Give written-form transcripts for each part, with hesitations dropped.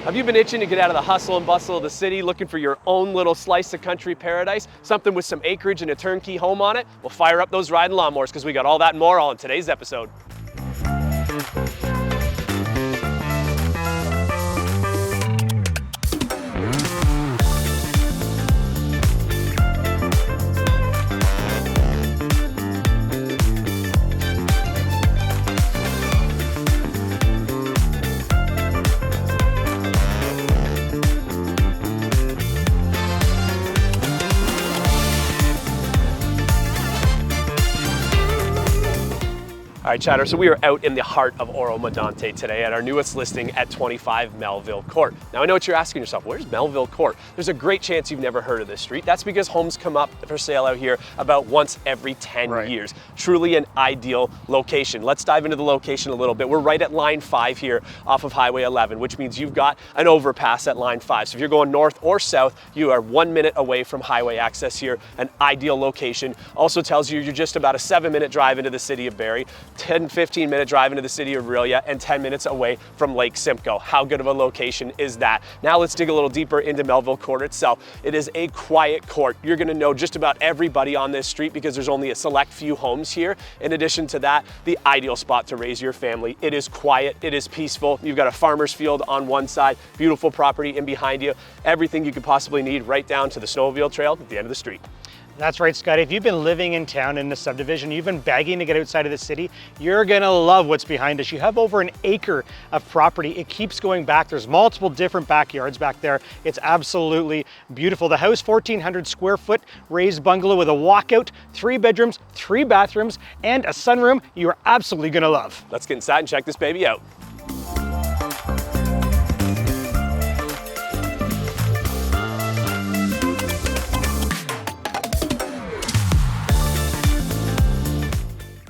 Have you been itching to get out of the hustle and bustle of the city, looking for your own little slice of country paradise? Something with some acreage and a turnkey home on it? Well, fire up those riding lawnmowers because we got all that and more all in today's episode. All right, chatter, so we are out in the heart of Oro-Medonte today at our newest listing at 25 Melville Court. Now I know what you're asking yourself, where's Melville Court? There's a great chance you've never heard of this street. That's because homes come up for sale out here about once every 10 years. Truly an ideal location. Let's dive into the location a little bit. We're right at line 5 here off of Highway 11, which means you've got an overpass at line 5. So if you're going north or south, you are 1 minute away from highway access here, an ideal location. Also tells you you're just about a 7-minute drive into the city of Barrie, 10-15 minute drive into the city of Orillia, and 10 minutes away from Lake Simcoe. How good of a location is that? Now let's dig a little deeper into Melville Court itself. It is a quiet court. You're gonna know just about everybody on this street because there's only a select few homes here. In addition to that, the ideal spot to raise your family. It is quiet, it is peaceful. You've got a farmer's field on one side, beautiful property in behind you, everything you could possibly need right down to the snowmobile trail at the end of the street. That's right, Scotty. If you've been living in town in the subdivision, you've been begging to get outside of the city, you're gonna love what's behind us. You have over an acre of property. It keeps going back. There's multiple different backyards back there. It's absolutely beautiful. The house, 1,400 square foot raised bungalow with a walkout, 3 bedrooms, 3 bathrooms, and a sunroom you are absolutely gonna love. Let's get inside and check this baby out.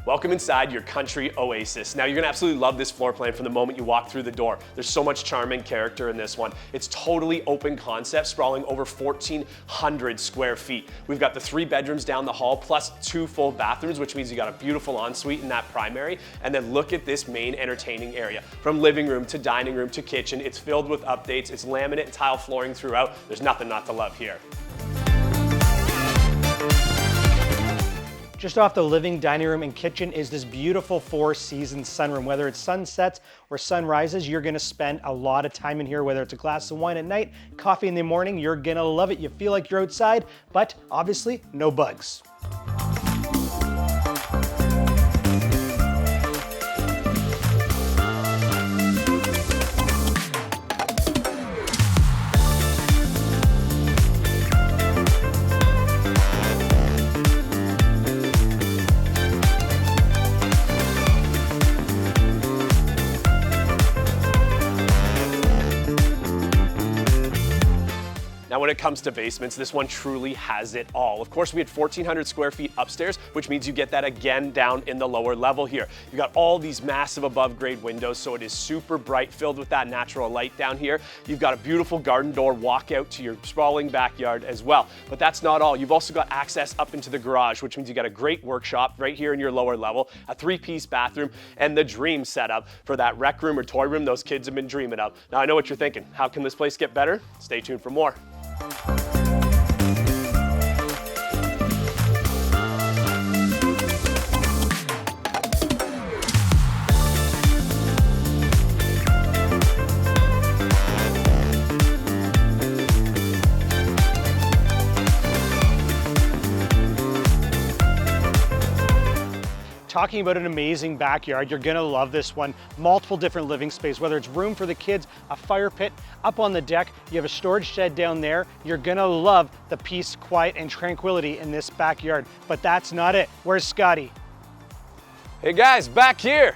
Welcome inside your country oasis. Now you're gonna absolutely love this floor plan from the moment you walk through the door. There's so much charm and character in this one. It's totally open concept, sprawling over 1,400 square feet. We've got the 3 bedrooms down the hall, plus 2 full bathrooms, which means you got a beautiful ensuite in that primary. And then look at this main entertaining area. From living room to dining room to kitchen, it's filled with updates. It's laminate and tile flooring throughout. There's nothing not to love here. Just off the living, dining room, and kitchen is this beautiful 4-season sunroom. Whether it's sunsets or sunrises, you're gonna spend a lot of time in here, whether it's a glass of wine at night, coffee in the morning, you're gonna love it. You feel like you're outside, but obviously no bugs. Now when it comes to basements, this one truly has it all. Of course, we had 1,400 square feet upstairs, which means you get that again down in the lower level here. You got all these massive above grade windows, so it is super bright, filled with that natural light down here. You've got a beautiful garden door walkout to your sprawling backyard as well. But that's not all. You've also got access up into the garage, which means you got a great workshop right here in your lower level, a 3-piece bathroom, and the dream setup for that rec room or toy room those kids have been dreaming of. Now I know what you're thinking. How can this place get better? Stay tuned for more. Talking about an amazing backyard, you're gonna love this one. Multiple different living space, whether it's room for the kids, a fire pit, up on the deck, you have a storage shed down there. You're gonna love the peace, quiet, and tranquility in this backyard. But that's not it. Where's Scotty? Hey guys, back here.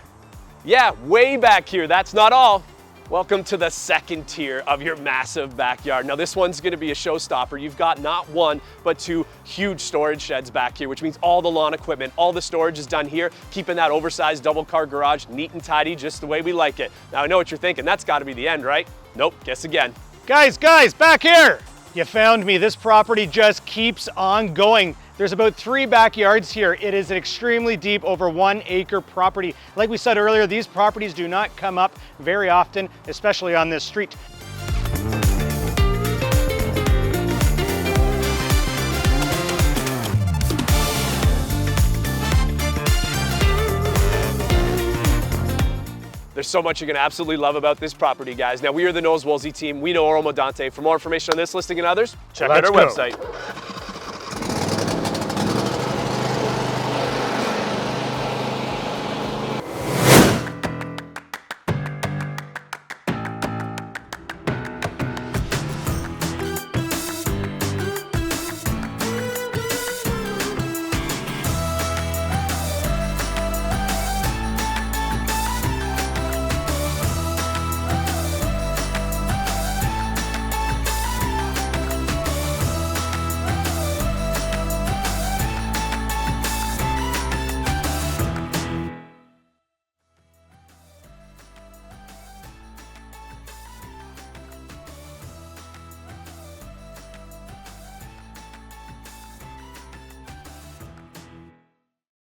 Yeah, way back here. That's not all. Welcome to the second tier of your massive backyard. Now this one's gonna be a showstopper. You've got not 1, but 2 huge storage sheds back here, which means all the lawn equipment, all the storage is done here, keeping that oversized double car garage neat and tidy just the way we like it. Now I know what you're thinking, that's gotta be the end, right? Nope, guess again. Guys, back here! You found me. This property just keeps on going. There's about 3 backyards here. It is an extremely deep, over 1 acre property. Like we said earlier, these properties do not come up very often, especially on this street. There's so much you're gonna absolutely love about this property, guys. Now, we are the Knowles Woolsey team. We know Oro-Medonte. For more information on this listing and others, check out Let's our go. website.